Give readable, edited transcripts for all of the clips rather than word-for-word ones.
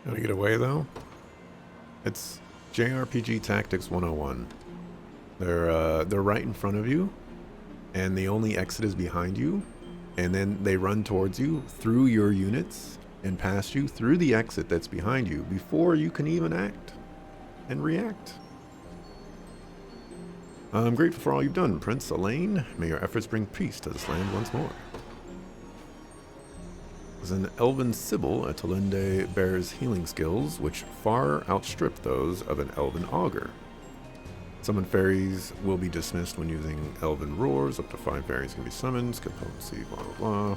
Gotta get away though. It's JRPG Tactics 101. They're right in front of you, and the only exit is behind you, and then they run towards you through your units and past you through the exit that's behind you before you can even act and react. I'm grateful for all you've done, Prince Elaine. May your efforts bring peace to this land once more. As an elven sibyl, a Talinde bears healing skills which far outstrip those of an elven augur. Summoned fairies will be dismissed when using elven roars. Up to 5 fairies can be summoned. Skill potency, blah blah blah.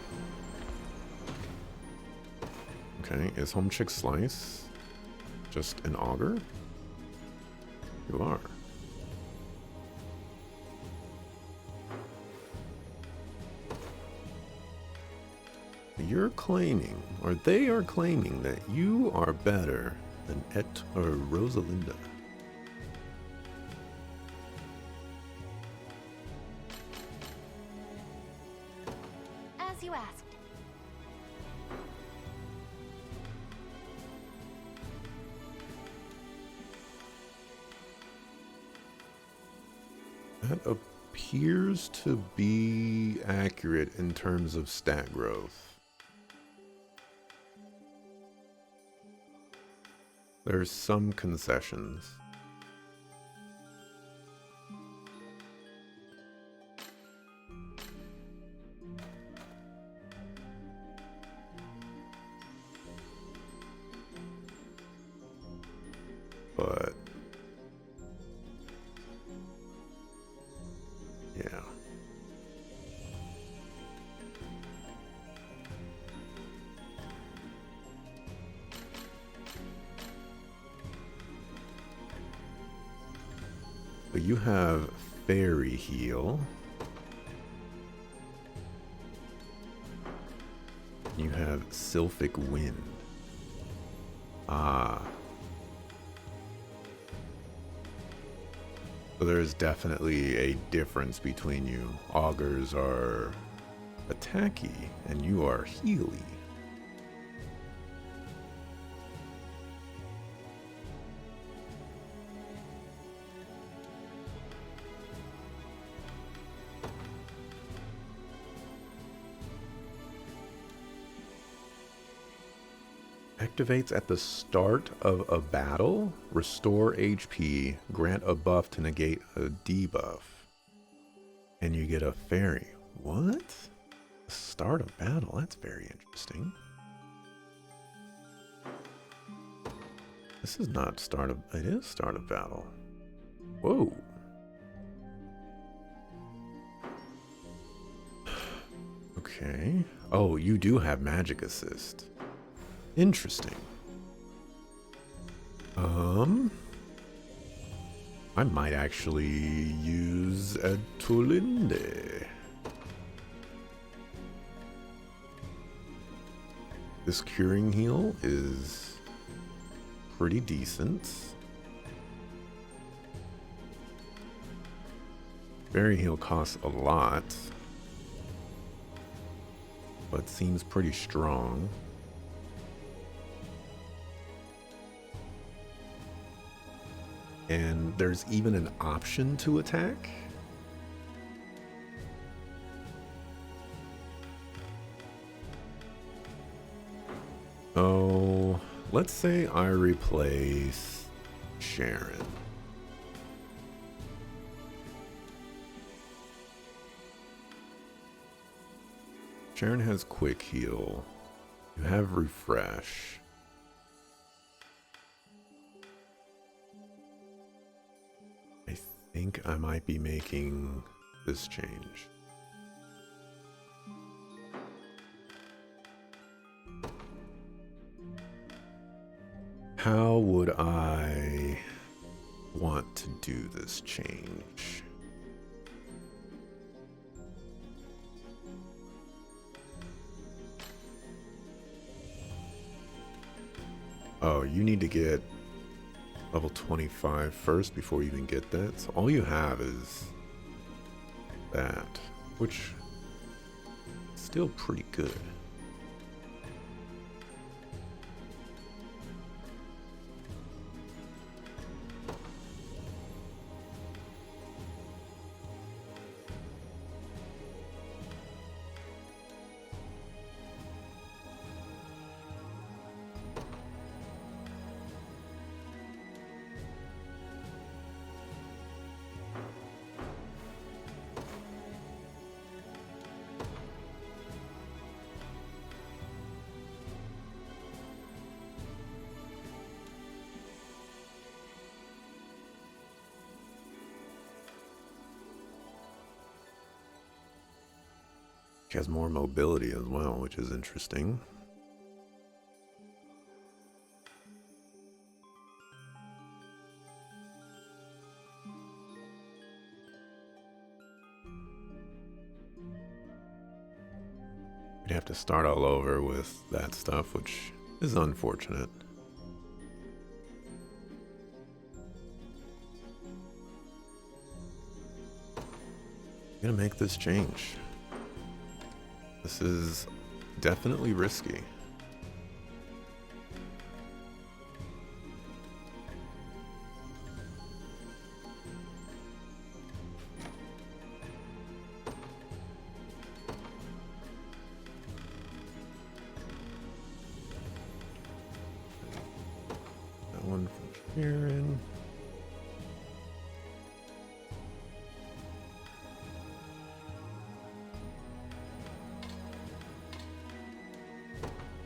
Okay, is Home Chick Slice just an augur? You are. You're claiming, or they are claiming, that you are better than Et or Rosalinda. As you asked. That appears to be accurate in terms of stat growth. There's some concessions. But yeah. But you have Fairy Heal. You have Sylphic Wind. Ah. So there's definitely a difference between you. Augurs are attacky, and you are healy. Activates at the start of a battle, restore HP, grant a buff to negate a debuff, and you get a fairy. What? Start of battle, that's very interesting. This is not start of, it is start of battle. Whoa. Okay. Oh, you do have magic assist. Interesting. I might actually use a Tulinde. This curing heal is pretty decent. Fairy heal costs a lot, but seems pretty strong. And there's even an option to attack. Oh, let's say I replace Sharon. Sharon has quick heal. You have refresh. I think I might be making this change. How would I want to do this change? Oh, you need to get level 25 first before you even get that. So all you have is that, which is still pretty good. She has more mobility as well, which is interesting. We'd have to start all over with that stuff, which is unfortunate. I'm gonna make this change. This is definitely risky. That one from here in.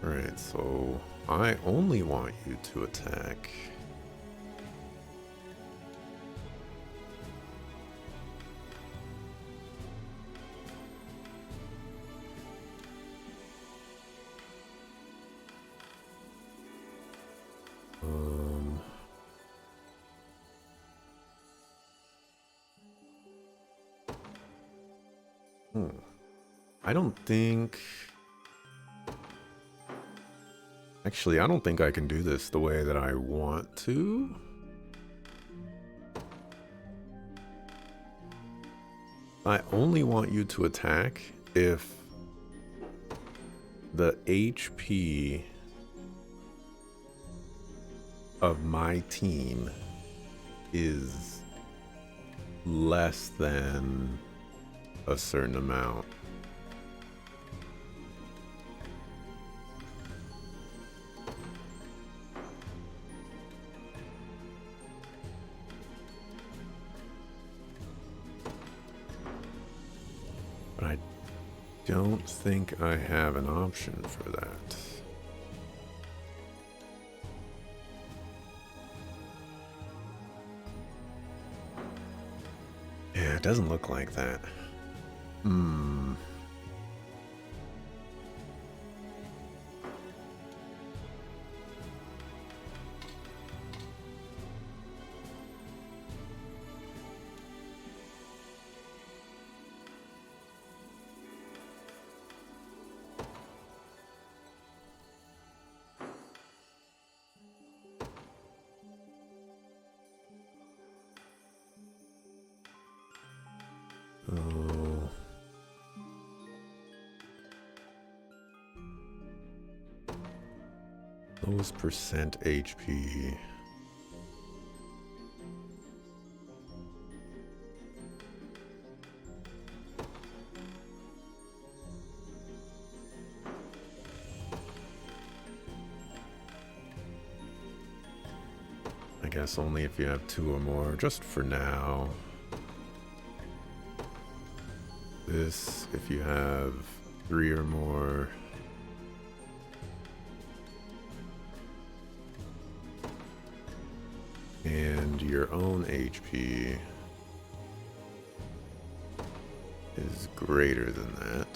Alright, so I only want you to attack. I don't think... Actually, I don't think I can do this the way that I want to. I only want you to attack if the HP of my team is less than a certain amount. But I don't think I have an option for that. Yeah, it doesn't look like that. Oh. Lowest percent HP. I guess only if you have 2 or more, just for now. This, if you have 3 or more. And your own HP is greater than that.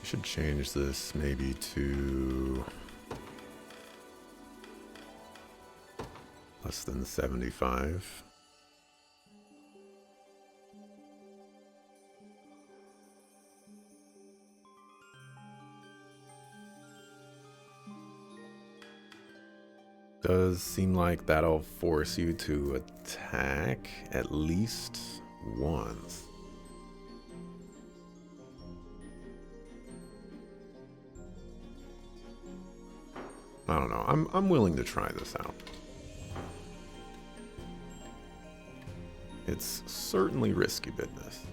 Should change this maybe to less than 75. Does seem like that'll force you to attack at least once. I don't know. I'm willing to try this out. It's certainly risky business.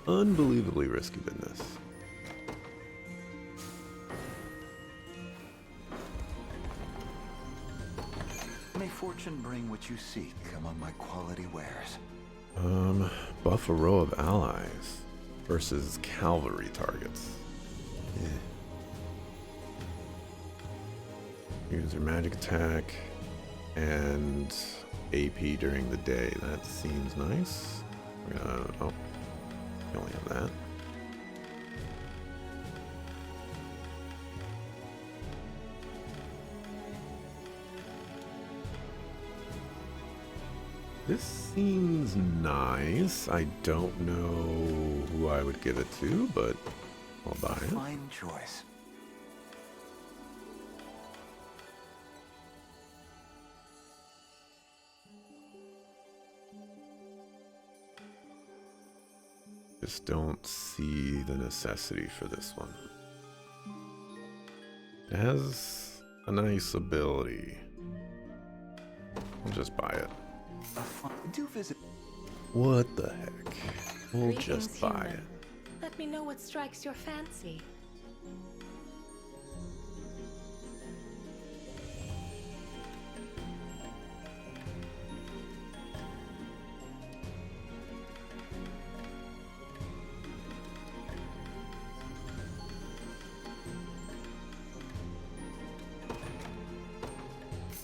Unbelievably risky business. May fortune bring what you seek among my quality wares. Buff a row of allies versus cavalry targets. Yeah. Use your magic attack and AP during the day. That seems nice. We're gonna, oh, we only have that. This seems nice. I don't know who I would give it to, but I'll buy it. Fine choice. Just don't see the necessity for this one. It has a nice ability. I'll just buy it. Do visit. What the heck? We'll Greetings, just buy human. it. Let me know what strikes your fancy.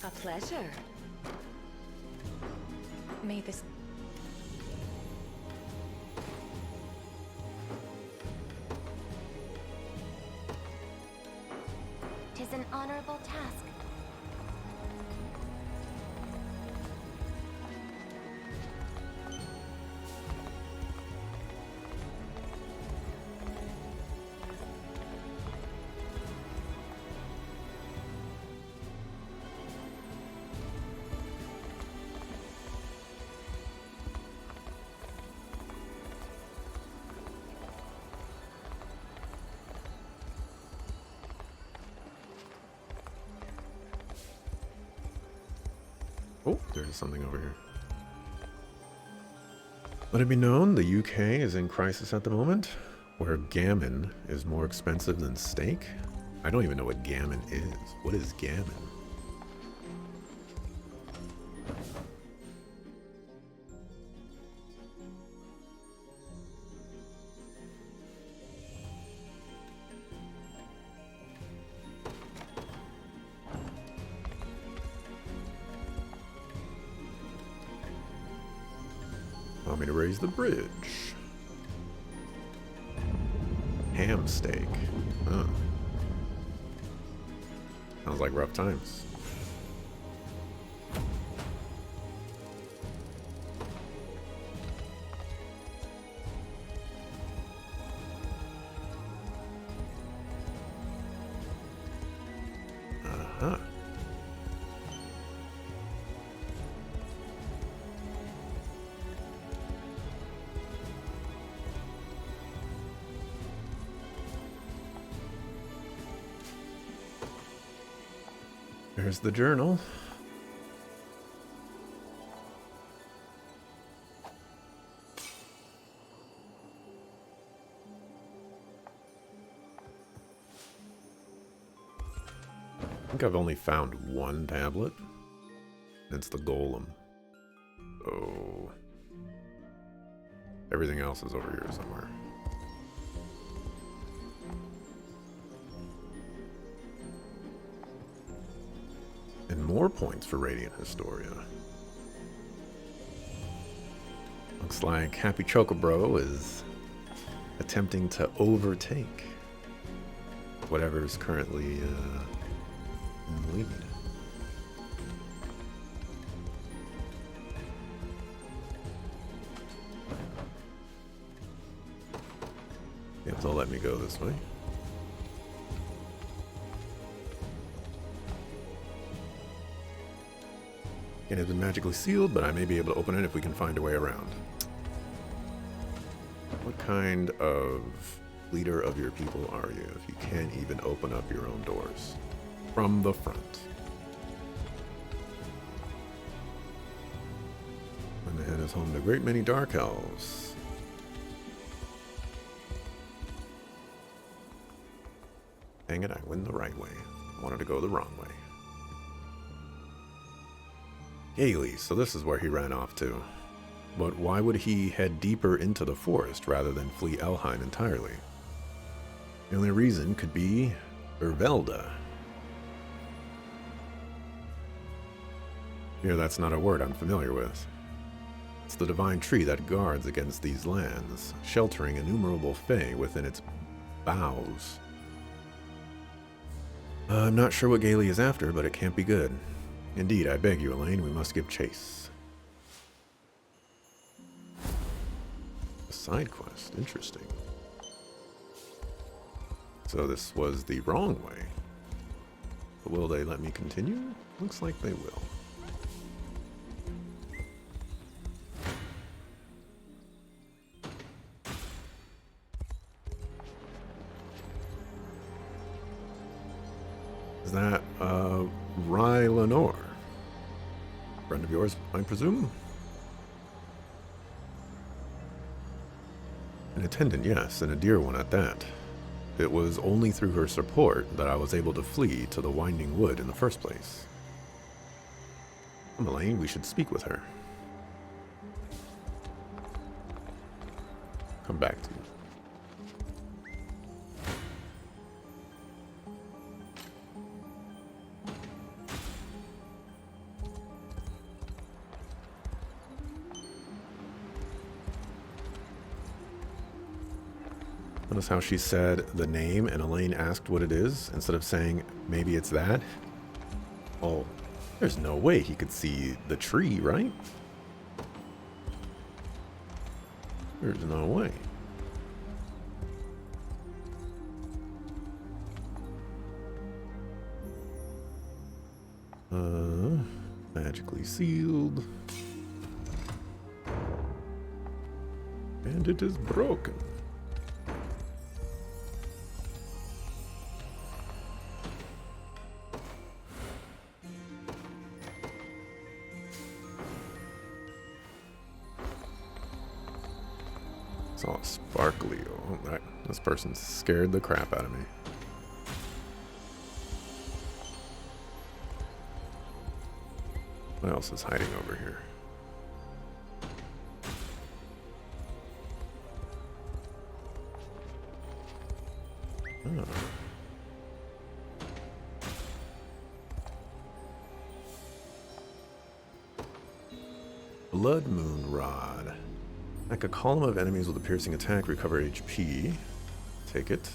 A pleasure. May this... Tis an honorable task. Oh, there's something over here. Let it be known, the UK is in crisis at the moment, where gammon is more expensive than steak. I don't even know what gammon is. What is gammon? Want me to raise the bridge? Ham steak. Huh. Sounds like rough times. Uh-huh. There's the journal. I think I've only found one tablet. It's the golem. So everything else is over here somewhere. And more points for Radiant Historia. Looks like Happy Chocobro is attempting to overtake whatever is currently in the lead. Yeah, they'll let me go this way. It has been magically sealed, but I may be able to open it if we can find a way around. What kind of leader of your people are you if you can't even open up your own doors from the front? And the head is home to a great many dark elves. Dang it, I went the right way. I wanted to go the wrong way. Gailey, so this is where he ran off to. But why would he head deeper into the forest rather than flee Elheim entirely? The only reason could be Urvelda. Here, that's not a word I'm familiar with. It's the divine tree that guards against these lands, sheltering innumerable fae within its boughs. I'm not sure what Gailey is after, but it can't be good. Indeed, I beg you, Elaine, we must give chase. A side quest, interesting. So this was the wrong way. But will they let me continue? Looks like they will. Is that, Rye Lenore? Friend of yours, I presume? An attendant, yes, and a dear one at that. It was only through her support that I was able to flee to the Winding Wood in the first place. Elaine, we should speak with her. Come back to you. Notice how she said the name and Elaine asked what it is instead of saying maybe it's that? Oh, there's no way he could see the tree, right? There's no way. Magically sealed. And it is broken. It's all sparkly. Oh, this person scared the crap out of me. What else is hiding over here? Oh. Blood Moon Rod. Like a column of enemies with a piercing attack, recover HP. Take it.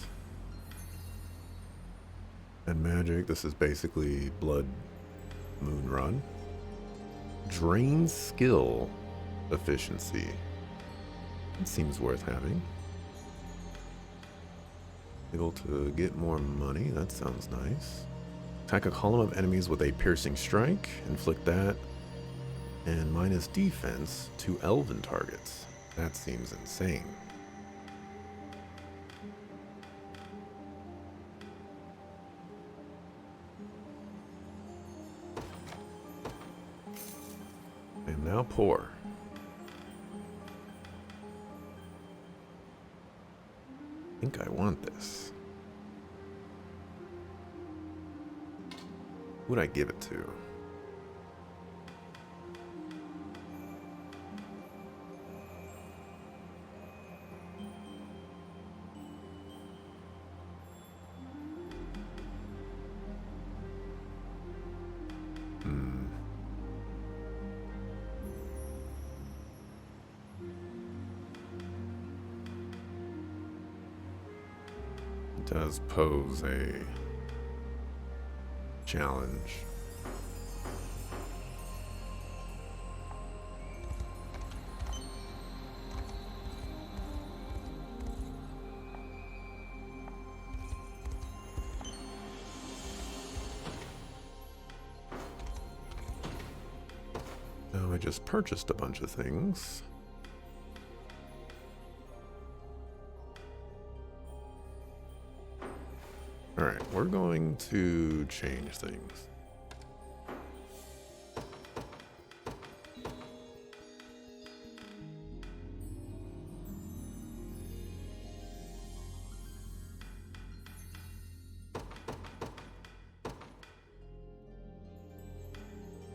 And magic, this is basically Blood Moon Rod. Drain skill efficiency. It seems worth having. Able to get more money, that sounds nice. Attack a column of enemies with a piercing strike, inflict that, and minus defense to elven targets. That seems insane. I am now poor. I think I want this. Who would I give it to? Does pose a challenge. Now I just purchased a bunch of things. Alright, we're going to change things.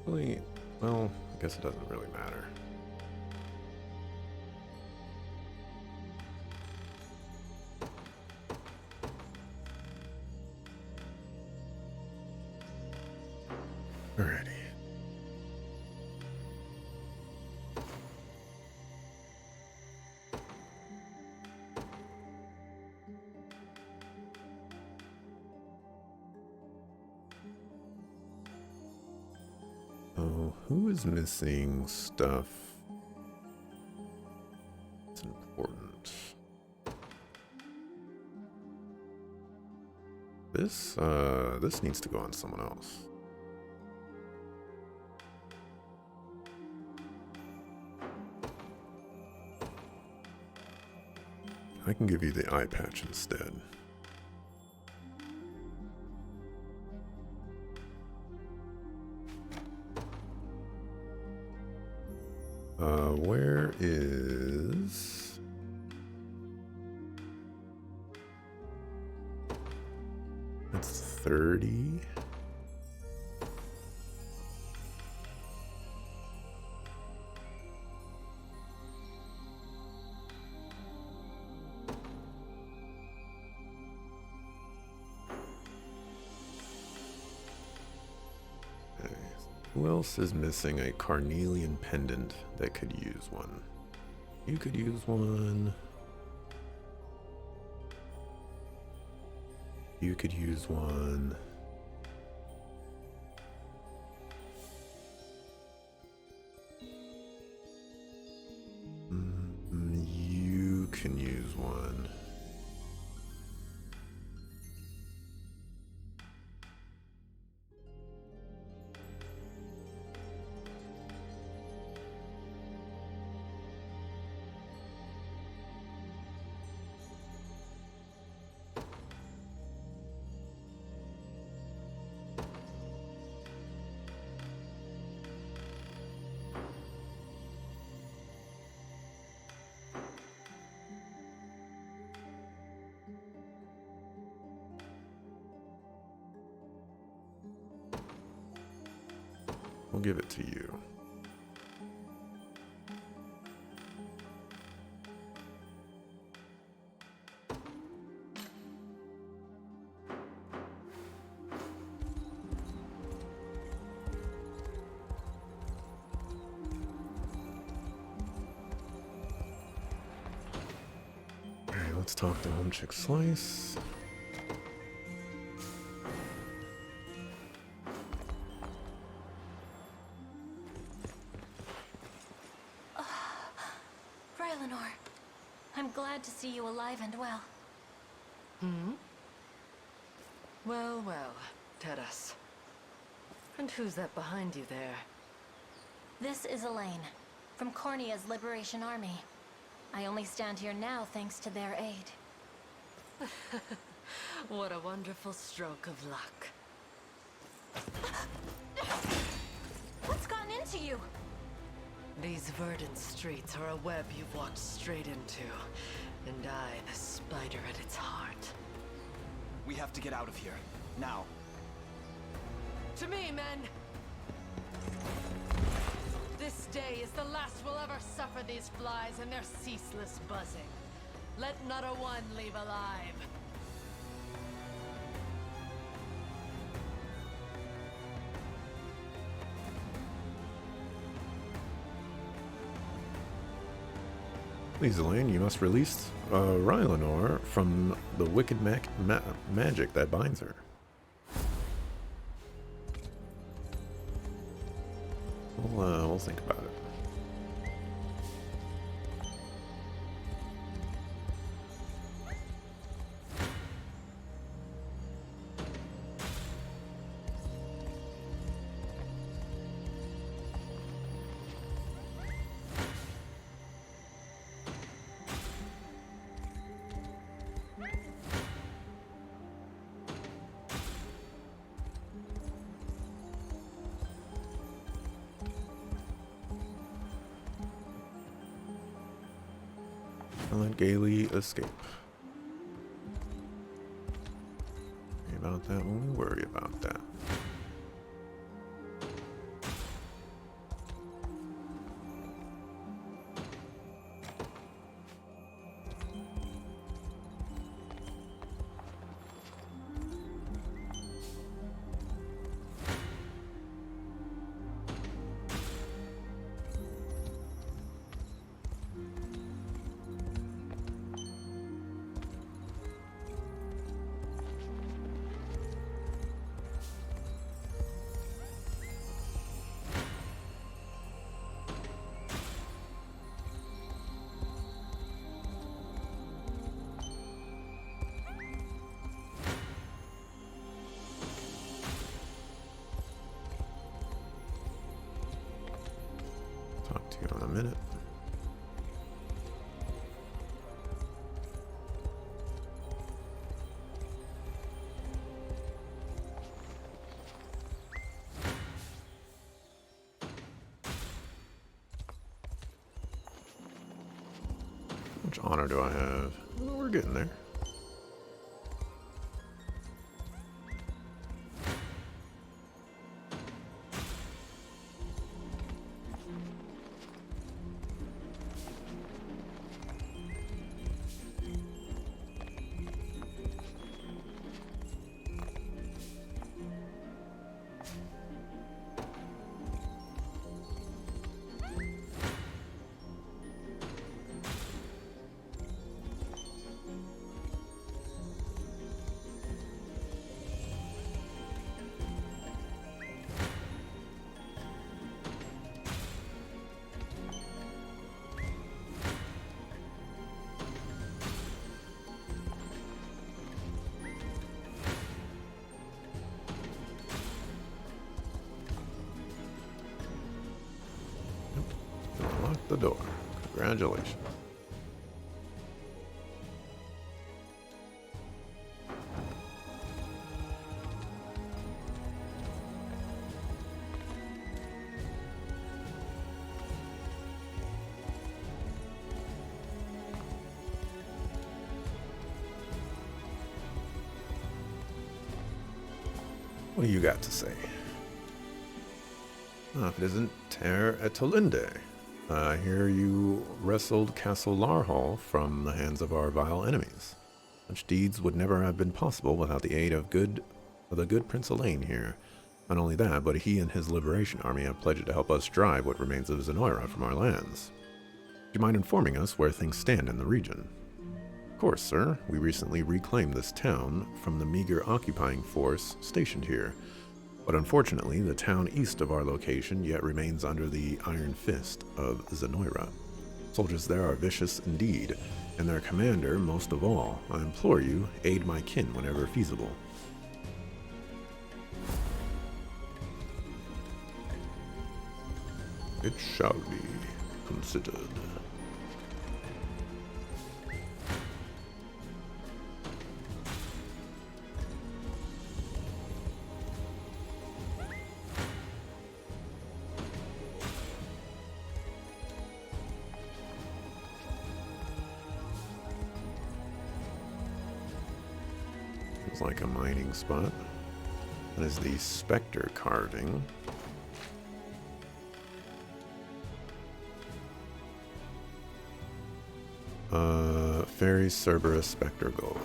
Really, Well, I guess it doesn't really matter. Alrighty. Oh, who is missing stuff? It's important. This needs to go on someone else. I can give you the eye patch instead. Where is... That's 30. Okay. Who else is missing a carnelian pendant that could use one? You could use one. You could use one. You can use one. We'll give it to you. Alright, let's talk to Home Chick Slice. I'm glad to see you alive and well. Well, well, Teras. And who's that behind you there? This is Elaine, from Cornea's Liberation Army. I only stand here now thanks to their aid. What a wonderful stroke of luck. What's gotten into you? These verdant streets are a web you've walked straight into. And I, the spider at its heart. We have to get out of here. Now. To me, men! This day is the last we'll ever suffer these flies and their ceaseless buzzing. Let not a one leave alive. Please, Elaine, you must release Rylanor from the wicked magic that binds her. We'll think about it. And let gaily escape. Worry about that when we worry about that. minute. How much honor do I have? Oh, we're getting there. Unlock the door. Congratulations. What do you got to say? If it isn't Ter Etolinde. I hear you wrestled Castle Larhall from the hands of our vile enemies. Such deeds would never have been possible without the aid of the good Prince Elaine here. Not only that, but he and his liberation army have pledged to help us drive what remains of Zenoira from our lands. Would you mind informing us where things stand in the region? Of course, sir. We recently reclaimed this town from the meager occupying force stationed here. But unfortunately, the town east of our location yet remains under the iron fist of Zenoira. Soldiers there are vicious indeed, and their commander most of all. I implore you, aid my kin whenever feasible. It shall be considered. It's like a mining spot. That is the Spectre carving. Fairy Cerberus Spectre Gold.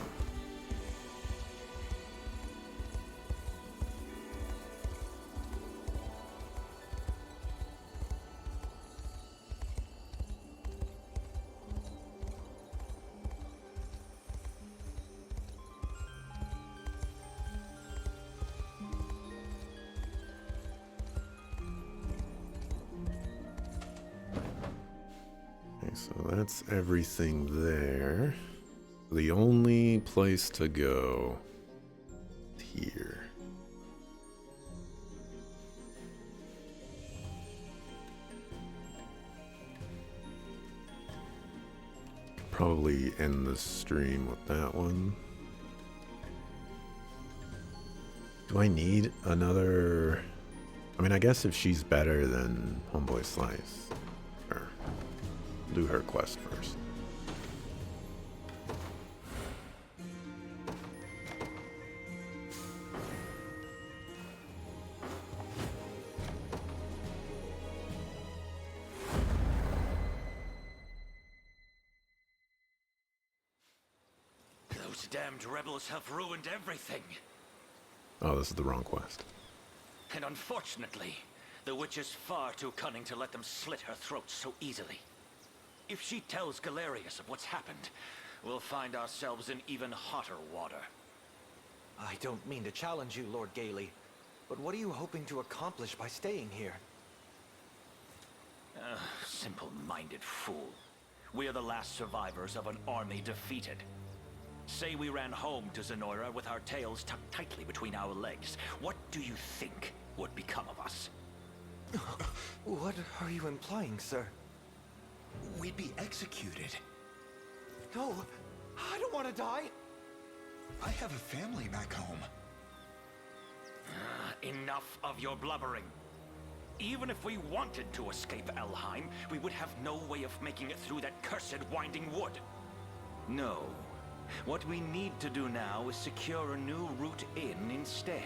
So that's everything there. The only place to go is here. Probably end the stream with that one. Do I need another? I mean, I guess if she's better than Homeboy Slice. Sure. Do her quest first. Those damned rebels have ruined everything. Oh, this is the wrong quest. And unfortunately, the witch is far too cunning to let them slit her throat so easily. If she tells Galerius of what's happened, we'll find ourselves in even hotter water. I don't mean to challenge you, Lord Gailey, but what are you hoping to accomplish by staying here? Simple-minded fool. We are the last survivors of an army defeated. Say we ran home to Zenoira with our tails tucked tightly between our legs. What do you think would become of us? What are you implying, sir? we'd be executed. No, I don't want to die. I have a family back home. Enough of your blubbering. Even if we wanted to escape Elheim, we would have no way of making it through that cursed winding wood. No. What we need to do now is secure a new route in instead.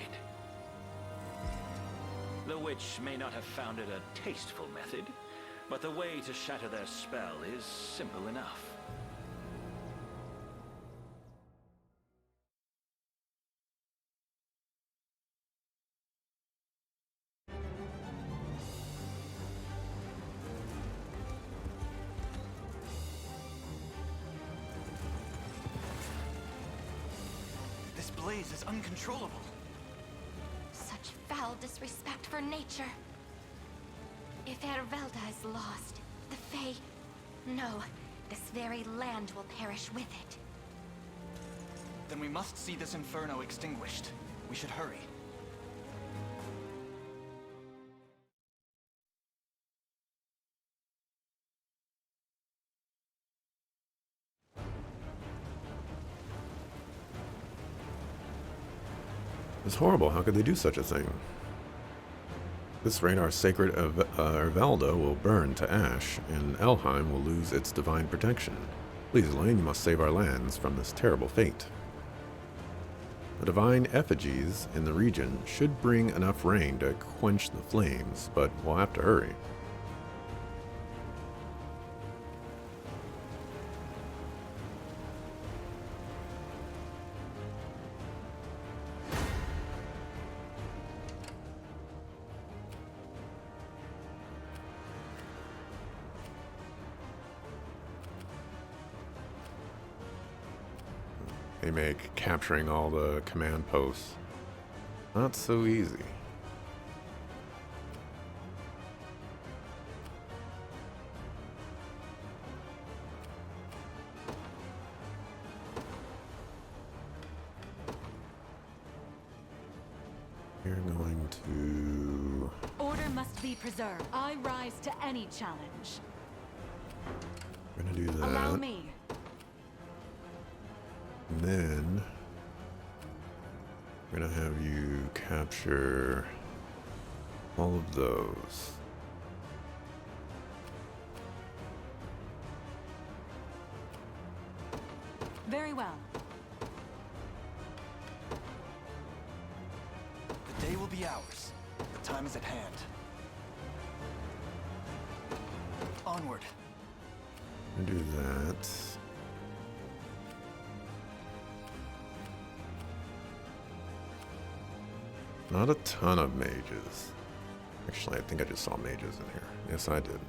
The witch may not have found it a tasteful method, but the way to shatter their spell is simple enough. This blaze is uncontrollable. Such foul disrespect for nature. If Ervelda is lost, the Fae... No, this very land will perish with it. Then we must see this inferno extinguished. We should hurry. It's horrible. How could they do such a thing? This rate, our sacred Ervelda will burn to ash, and Elheim will lose its divine protection. Please, Elaine, you must save our lands from this terrible fate. The divine effigies in the region should bring enough rain to quench the flames, but we'll have to hurry. They make capturing all the command posts not so easy. We're going to... Order must be preserved. I rise to any challenge. We're gonna do that. Allow me. And then we're gonna have you capture all of those. Very well. The day will be ours. The time is at hand. Onward. I'm gonna do that. Not a ton of mages. Actually, I think I just saw mages in here. Yes, I did.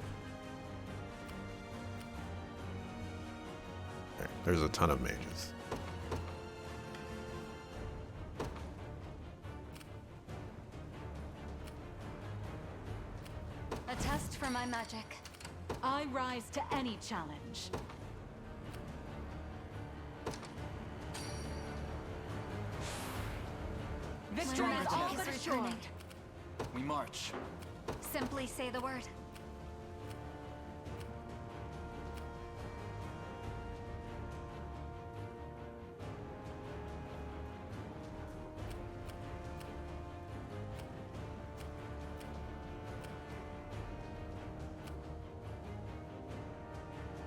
Okay, there's a ton of mages. A test for my magic. I rise to any challenge. Victory My is magic all is but assured. returning. We march. Simply say the word.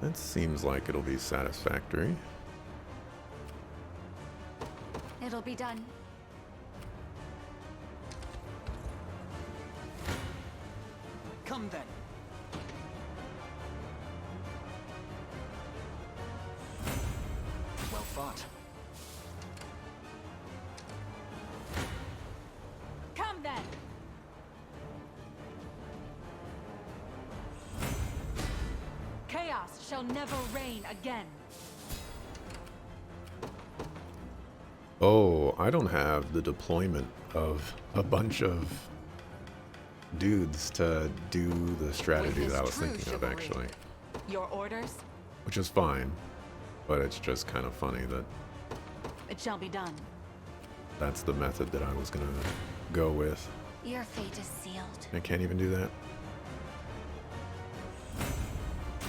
That seems like it'll be satisfactory. It'll be done. Come then. Well fought. Come then. Chaos shall never reign again. Oh, I don't have the deployment of a bunch of dudes to do the strategy that I was thinking of, actually. Your orders? Which is fine, but it's just kind of funny that It shall be done. that's the method that I was gonna go with. Your fate is sealed. I can't even do that.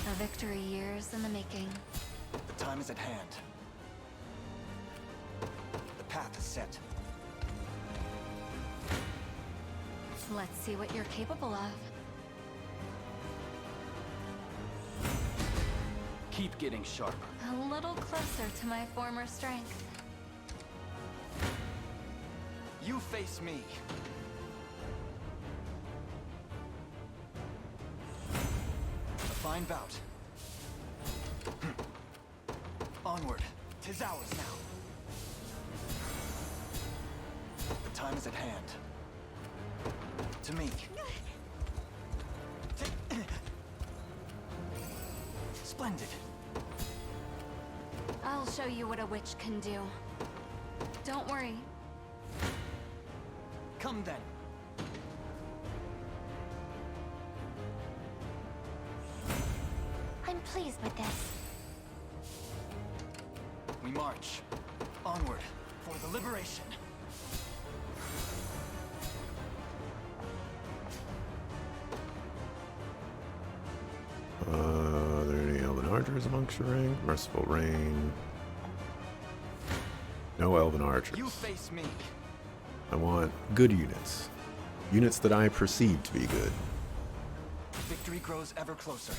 A victory years in the making. The time is at hand. The path is set. Let's see what you're capable of. Keep getting sharper. A little closer to my former strength. You face me. A fine bout. Onward. 'Tis ours now. The time is at hand. To me. Splendid. I'll show you what a witch can do. Don't worry. Come then. I'm pleased with this. We march. Onward. For the liberation. Are there any elven archers amongst your rank? Merciful Rain. No elven archers. You face me. I want good units. Units that I perceive to be good. Victory grows ever closer.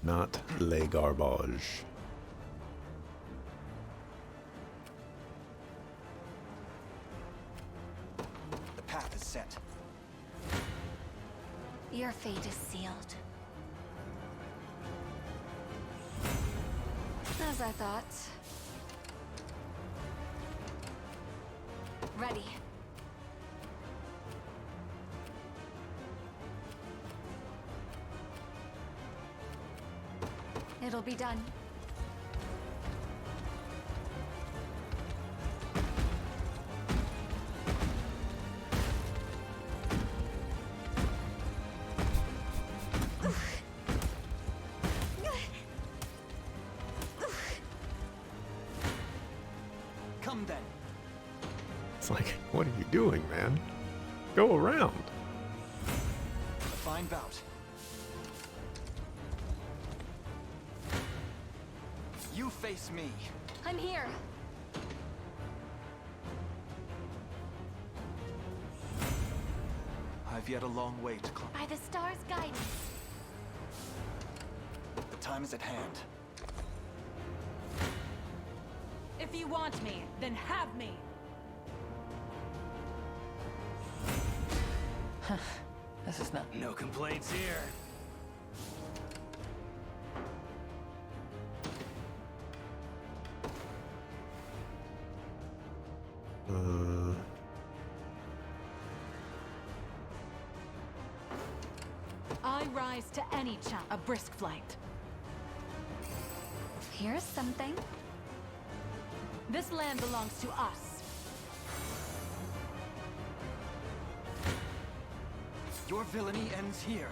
Not les garbage. The path is set. Your fate is sealed. As I thought. Ready. It'll be done. Come then. It's like, what are you doing, man? Go around. A fine bout. You face me. I'm here. I've yet a long way to climb. By the star's guidance. The time is at hand. If you want me, then have me. This is not. No complaints here. I rise to any challenge. A brisk flight. Here's something. This land belongs to us. Your villainy ends here.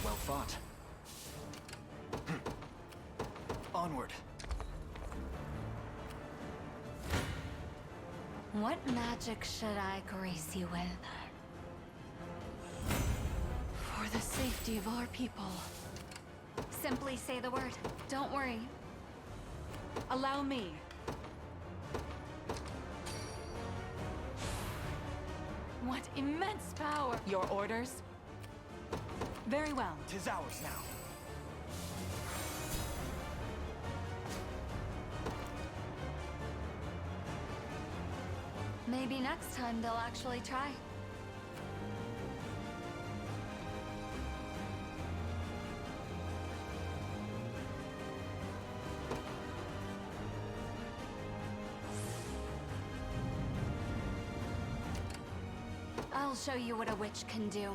Well fought. Onward. What magic should I grace you with? For the safety of our people. Simply say the word. Don't worry. Allow me. What immense power! Your orders? Very well. 'Tis ours now. Maybe next time they'll actually try. I'll show you what a witch can do.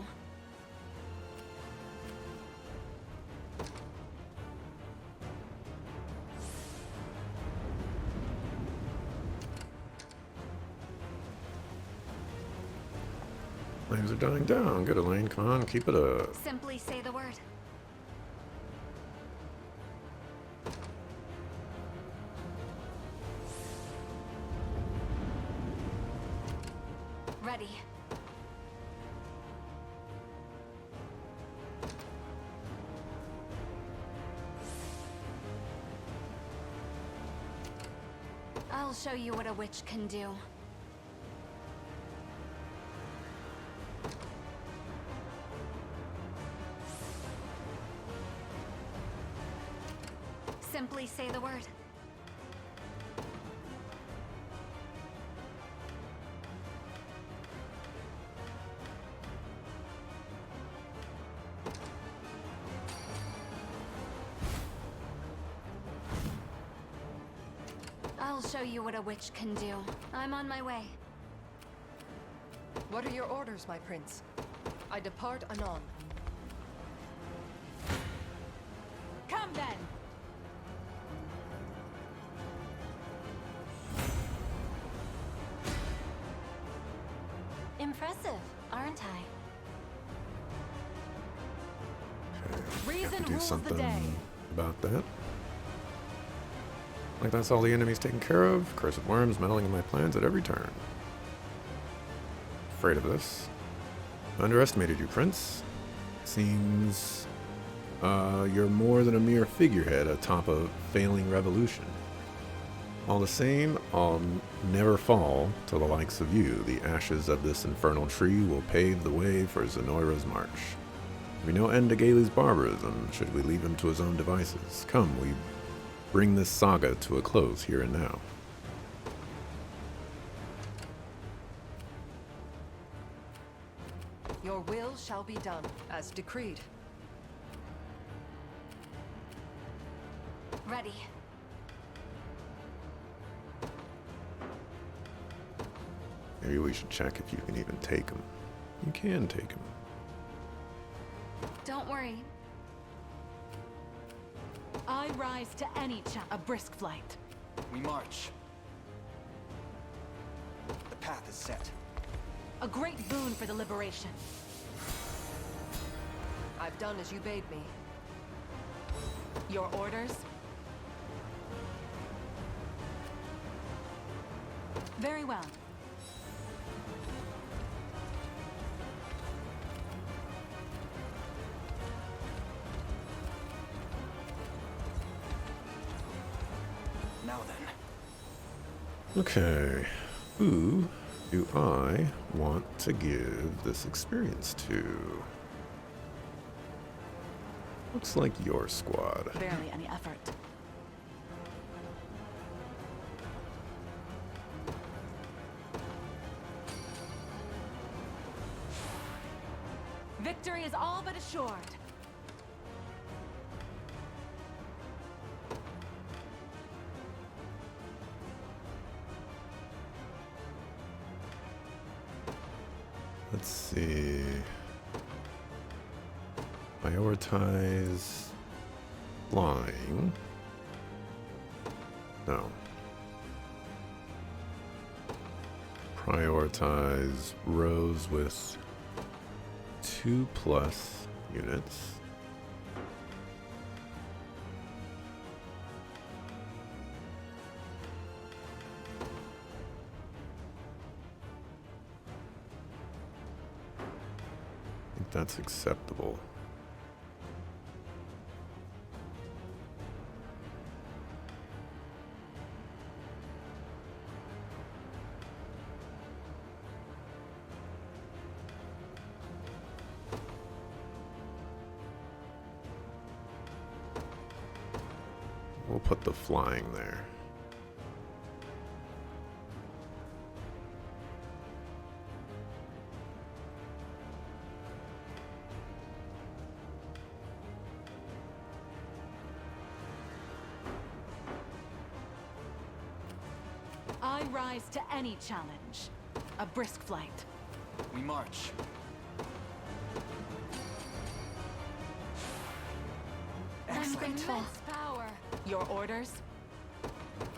Flames are dying down. Good, Elaine. Come on, keep it up. Simply say the word. Ready. I'll show you what a witch can do. Simply say the word. I'll show you what a witch can do. I'm on my way. What are your orders, my prince? I depart anon. Come then! Impressive, aren't I? Reason Have to do rules the something day. about that. Like that's all the enemies taken care of. Cursed worms meddling in my plans at every turn. Afraid of this. Underestimated you, Prince. Seems you're more than a mere figurehead atop a failing revolution. All the same, I'll never fall to the likes of you. The ashes of this infernal tree will pave the way for Zenoira's march. There'll be no end to Gailey's barbarism should we leave him to his own devices. Come, we bring this saga to a close here and now. Your will shall be done, as decreed. Ready. Maybe we should check if you can even take him. You can take him. Don't worry. I rise to any a brisk flight. We march. The path is set. A great boon for the liberation. I've done as you bade me. Your orders? Very well. Now then. Okay. Who do I want to give this experience to? Looks like your squad. Barely any effort. Victory is all but assured. Let's see. Prioritize flying. No. Prioritize rows with 2+ units. I think that's acceptable. We'll put the flying there. I rise to any challenge. A brisk flight. We march. Excellent. Immense power. Your orders?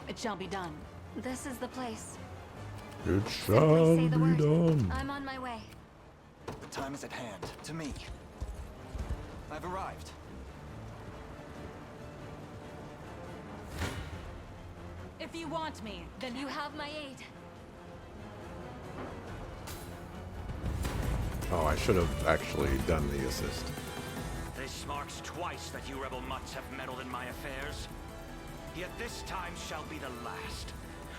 It shall be done. This is the place. It Simply shall say be the word. done. I'm on my way. The time is at hand. To me. I've arrived. If you want me, then You have my aid. Oh, I should have actually done the assist. This marks twice that you rebel mutts have meddled in my affairs. Yet this time shall be the last.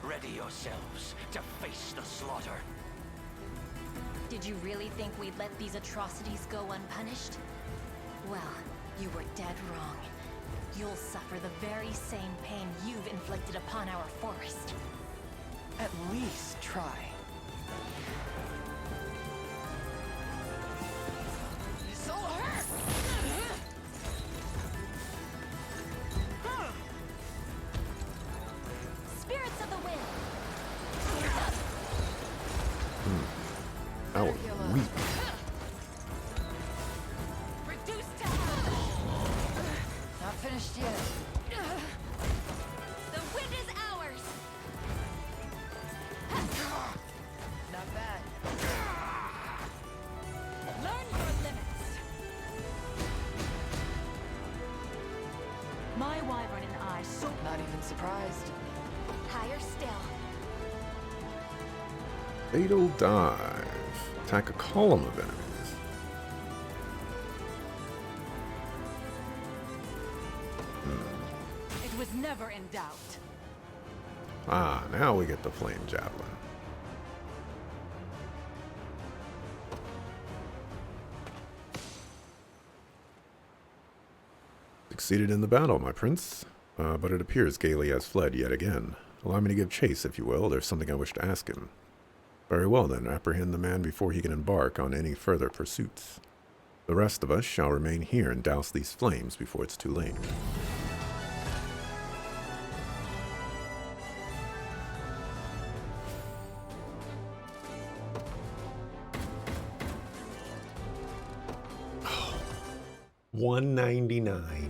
ready yourselves to face the slaughter. Did you really think we'd let these atrocities go unpunished? Well, you were dead wrong. You'll suffer the very same pain you've inflicted upon our forest. At least try. This'll hurt! Spirits of the wind! That was weak. Reduced to half! Not finished yet. The wind is ours! Not bad. Learn your limits! My wyvern and I so Not even surprised. Higher still. Fatal dive. Attack a column of enemies. It was never in doubt. Ah, now we get the flame javelin. Succeeded in the battle, my prince. But it appears Gailey has fled yet again. Allow me to give chase, if you will. There's something I wish to ask him. Very well, then. Apprehend the man before he can embark on any further pursuits. The rest of us shall remain here and douse these flames before it's too late. $199.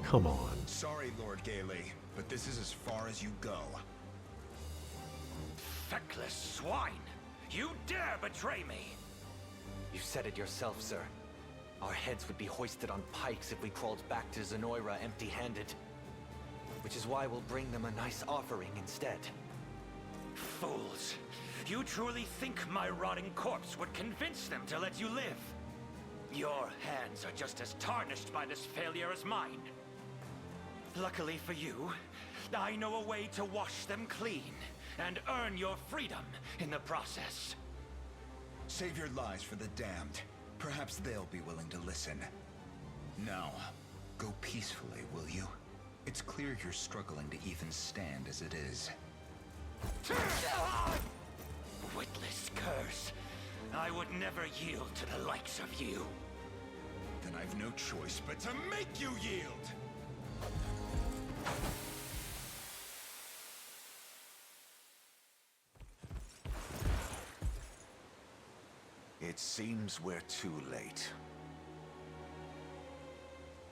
Come on. Sorry, Lord Gailey, but this is as far as you go. Feckless swine! You dare betray me! You said it yourself, sir. Our heads would be hoisted on pikes if we crawled back to Zenoira empty-handed. Which is why we'll bring them a nice offering instead. Fools! You truly think my rotting corpse would convince them to let you live? Your hands are just as tarnished by this failure as mine. Luckily for you, I know a way to wash them clean and earn your freedom in the process. Save your lies for the damned. Perhaps they'll be willing to listen. Now, go peacefully, will you? It's clear you're struggling to even stand as it is. Witless curse. I would never yield to the likes of you. Then I've no choice but to make you yield! It seems we're too late.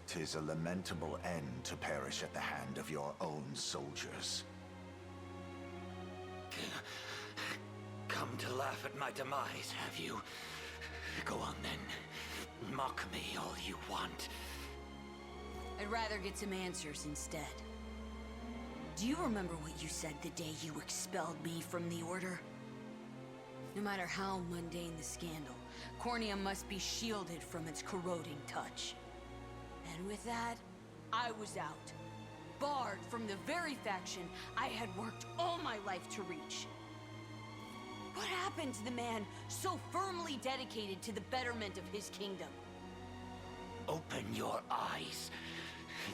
'Tis a lamentable end to perish at the hand of your own soldiers. Come to laugh at my demise, have you? Go on then. Mock me all you want. I'd rather get some answers instead. Do you remember what you said the day you expelled me from the Order? No matter how mundane the scandal, Cornea must be shielded from its corroding touch. And with that, I was out. Barred from the very faction I had worked all my life to reach. What happened to the man so firmly dedicated to the betterment of his kingdom? Open your eyes.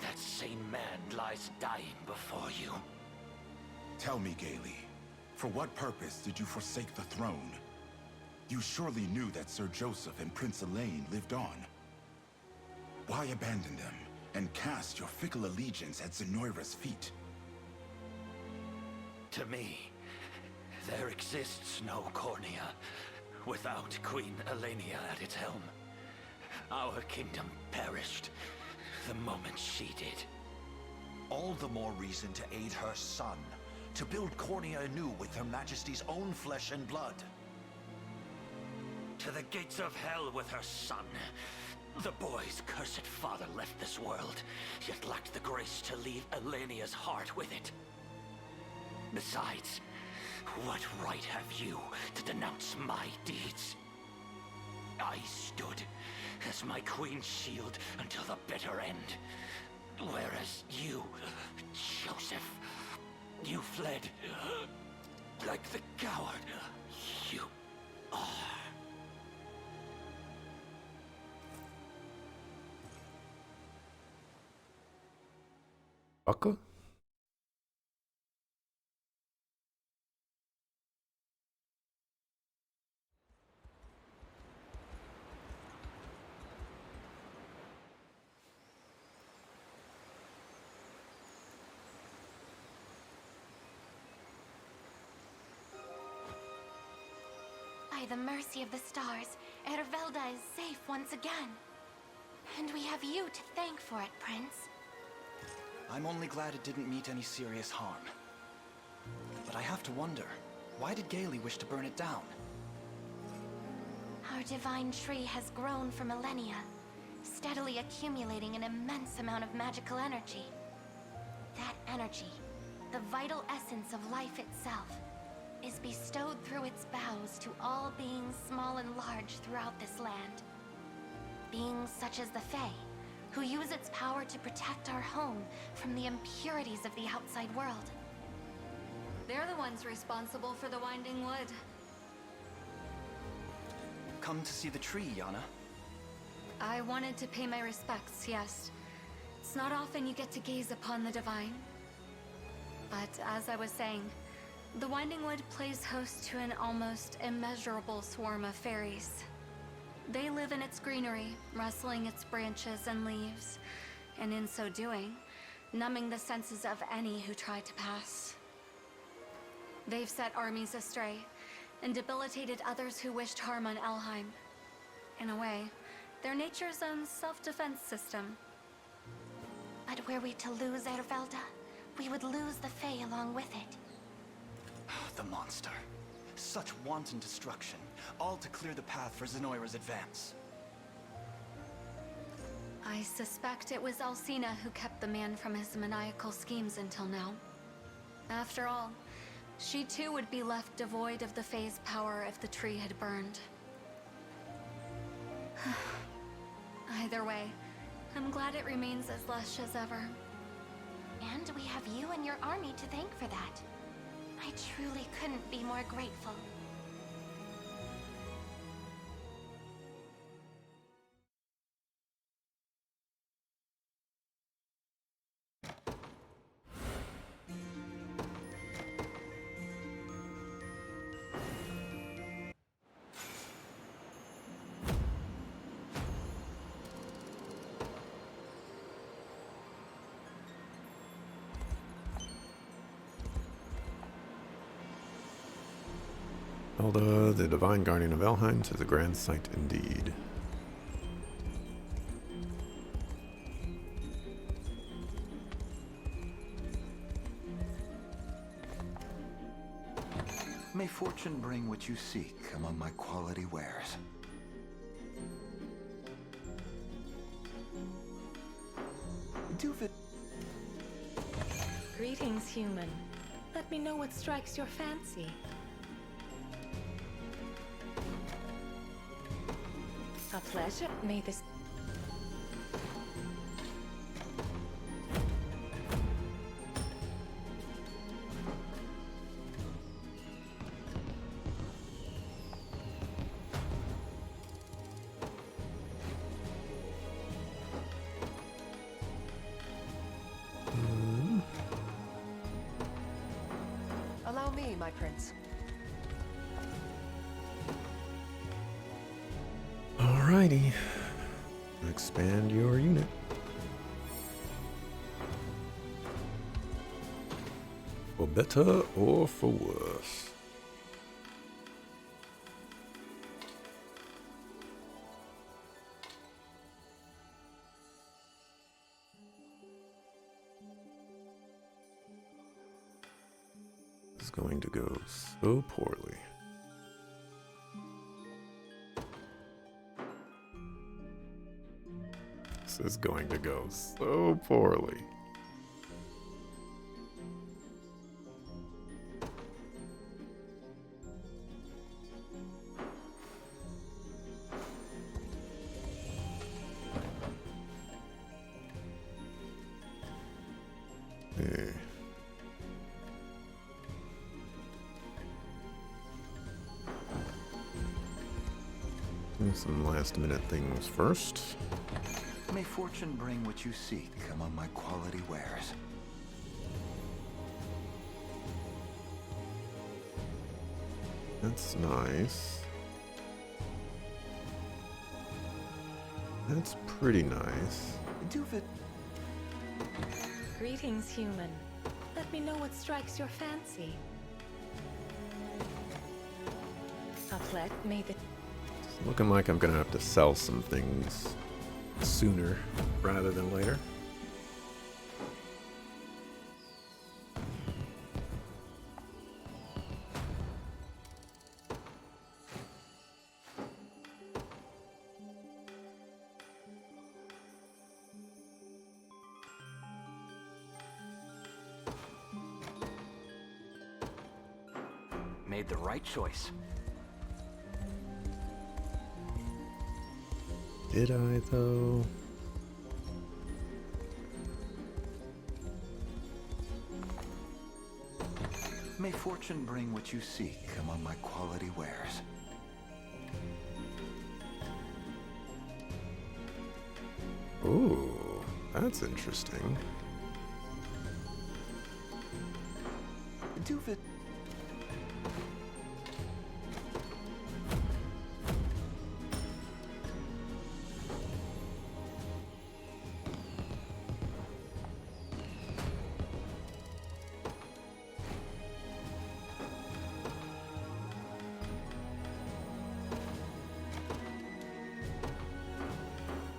That same man lies dying before you. Tell me, Gailey, for what purpose did you forsake the throne? You surely knew that Sir Joseph and Prince Elaine lived on. Why abandon them and cast your fickle allegiance at Zenoira's feet? To me, there exists no Cornea without Queen Elenia at its helm. Our kingdom perished the moment she did. All the more reason to aid her son, to build Cornea anew with Her Majesty's own flesh and blood. To the gates of hell with her son. The boy's cursed father left this world, yet lacked the grace to leave Elenia's heart with it. Besides, what right have you to denounce my deeds? I stood as my queen's shield until the bitter end, whereas you, Joseph, You fled like the coward you are. Fucker? By the mercy of the stars, Ervelda is safe once again. And we have you to thank for it, Prince. I'm only glad it didn't meet any serious harm. But I have to wonder, why did Gailey wish to burn it down? Our divine tree has grown for millennia, steadily accumulating an immense amount of magical energy. That energy, the vital essence of life itself, is bestowed through its boughs to all beings small and large throughout this land. Beings such as the Fae, who use its power to protect our home from the impurities of the outside world. They're the ones responsible for the Winding Wood. Come to see the tree, Yana. I wanted to pay my respects, yes. It's not often you get to gaze upon the divine. But as I was saying, the Winding Wood plays host to an almost immeasurable swarm of fairies. They live in its greenery, rustling its branches and leaves, and in so doing, numbing the senses of any who try to pass. They've set armies astray, and debilitated others who wished harm on Elheim. In a way, they're nature's own self-defense system. But were we to lose Ervelda, we would lose the Fae along with it. The monster. Such wanton destruction, all to clear the path for Zenoira's advance. I suspect it was Alcina who kept the man from his maniacal schemes until now. After all, she too would be left devoid of the Fae's power if the tree had burned. Either way, I'm glad it remains as lush as ever. And we have you and your army to thank for that. I truly couldn't be more grateful. Zelda, the Divine Guardian of Elheim, to the grand sight indeed. May fortune bring what you seek among my quality wares. Greetings, human. Let me know what strikes your fancy. A pleasure. May this... Allow me, my prince. Alrighty. Expand your unit. For better or for worse. It's going to go so poorly. This is going to go so poorly. Do some last minute things first. May fortune bring what you seek among my quality wares. That's nice. That's pretty nice. Greetings, human. Let me know what strikes your fancy. Uplet made the... It's looking like I'm gonna have to sell some things sooner rather than later. Made the right choice. Did I, though? May fortune bring what you seek among my quality wares. Ooh, that's interesting.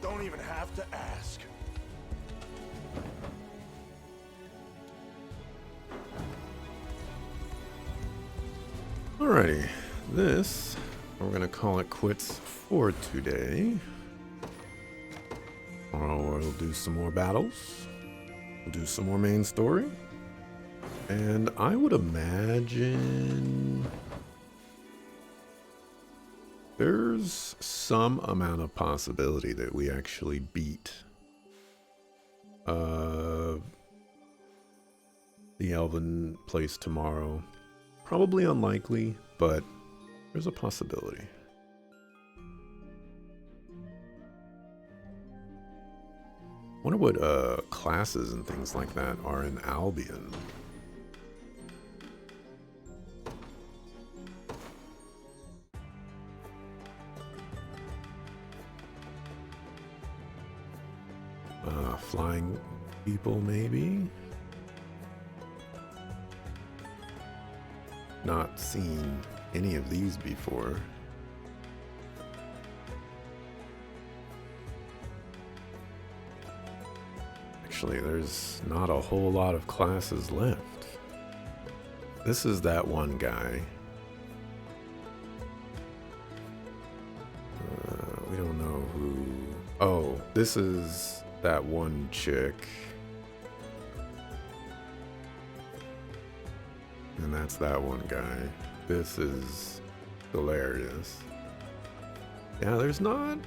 Don't even have to ask. Alrighty, this, we're gonna call it quits for today. Tomorrow we'll do some more battles. We'll do some more main story. And I would imagine there's some amount of possibility that we actually beat the Elven place tomorrow. Probably unlikely, but there's a possibility. Wonder what classes and things like that are in Albion. Flying people, maybe? Not seen any of these before. Actually, there's not a whole lot of classes left. This is that one guy. We don't know who... Oh, this is that one chick. And that's that one guy. This is hilarious. Yeah, there's not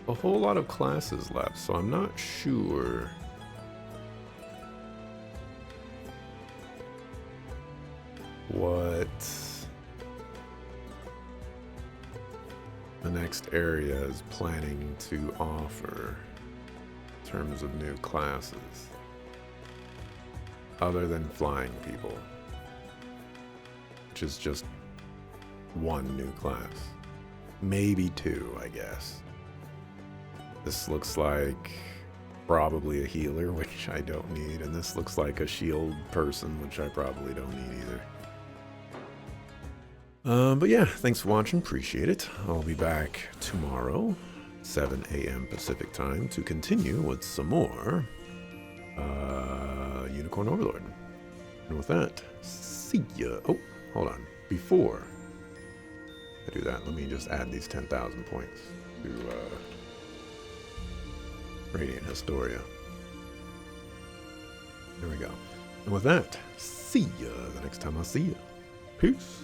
a whole lot of classes left, so I'm not sure what the next area is planning to offer in terms of new classes, other than flying people, which is just one new class. Maybe two, I guess. This looks like probably a healer, which I don't need, and this looks like a shield person, which I probably don't need either. But yeah, thanks for watching, appreciate it. I'll be back tomorrow, 7 a.m. Pacific time, to continue with some more Unicorn Overlord. And with that, see ya. Oh, hold on. Before I do that, let me just add these 10,000 points to Radiant Historia. There we go. And with that, see ya the next time I see ya. Peace.